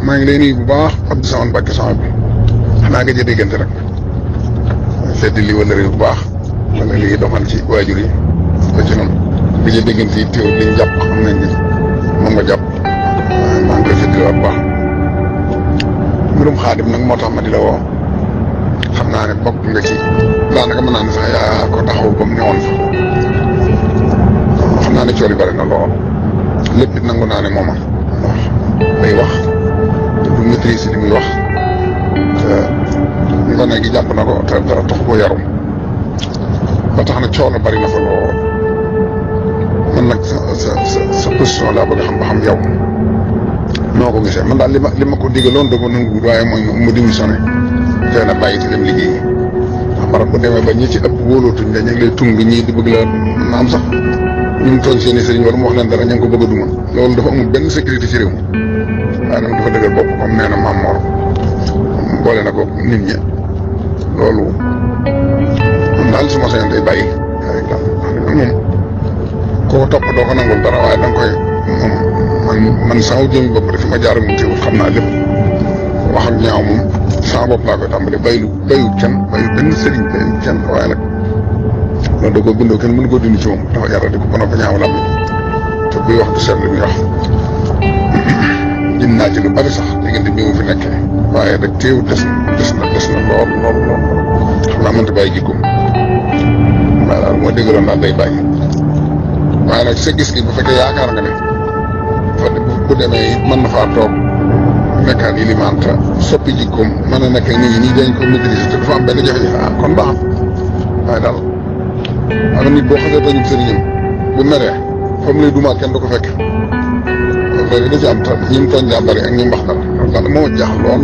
maa ngi lay nuyu bu baax Abdou Samane Mbacke sama bi xanaa nga jë déggante rek fedd li wala réew bu baax wala lii doxal ci waajur yi ba ci noonu nga jë déggante yi teew liñ jàpp xam nañ ni moom nga jàpp maa ngi koy fedd li bu baax mbirum Xaadim nag moo tax ma di la woo xam naa ne bokk nga ci daanaka mën naa ne sax yaa ko taxaw ba mu newoon fa xam naa ne coor yi bari na lool lépp it nangu naa ne mooma ndax day wax te du maîtrise li muy wax te ngone gi jàpp na ko te dara tax ko yarum ba tax na coono bari na fa lool man nag sa position laa bëgg a xam ba xam yow noo ko gisee man daal li ma ko digaloon da ko nangu waaye mooy mu démissionné tey na bàyyi te dem liggéeyi ndax barab bu demee ba ñi ci ëpp wóolootuñ la ñu ngi lay tung ñii di bëgg la naam sax ñu mu tooñ seen i sëriñ wala mu wax leen dara ñu ngi ko bëgg a duma loolu dafa amul benn sécurité ci réew mi waaye nag dafa dëgër bopp comme nee na Maam Mor boole na ko nit ñi loolu man daal su ma sañoon day bàyyi moom koo topp doo ko nangul dara waaye da nga koy moom man sama jëmi bopp de fi ma jaar moom teewul xam naa lépp wax ak ñaaw moom sama bopp laa koy tàmbale bayut kenn bayut benn sëriñ bayut kenn waaye nag loolu da koo bindoo kenn mënu koo dindi ci moom dafa yàlla di ko mën a ko ñaaw lam te buy wax du seet li muy wax jën naa ci lu bari sax diggante bi mu fi nekkee waaye rek teewut des na lool xam naa mënta bàyyi jikkoom waaye daal moo déggaloon daal day bàyyi waaye nag sa gis gi bu fekkee yaakaar nga ne bu demee it mën na faa toog nekkaan yi limanta soppi jikkoom mën a nekk nii dañ ko maîtriser te dafa am benn jafe-jafe kon baax waaye daal am na nit boo xasee bañu sëriñam bu meree fa mu lay dumaa kenn du ko fekk loolu da ci am tam ñi mu tooñ daa bari ak ñi mu wax dara loolu daal moo jaax lool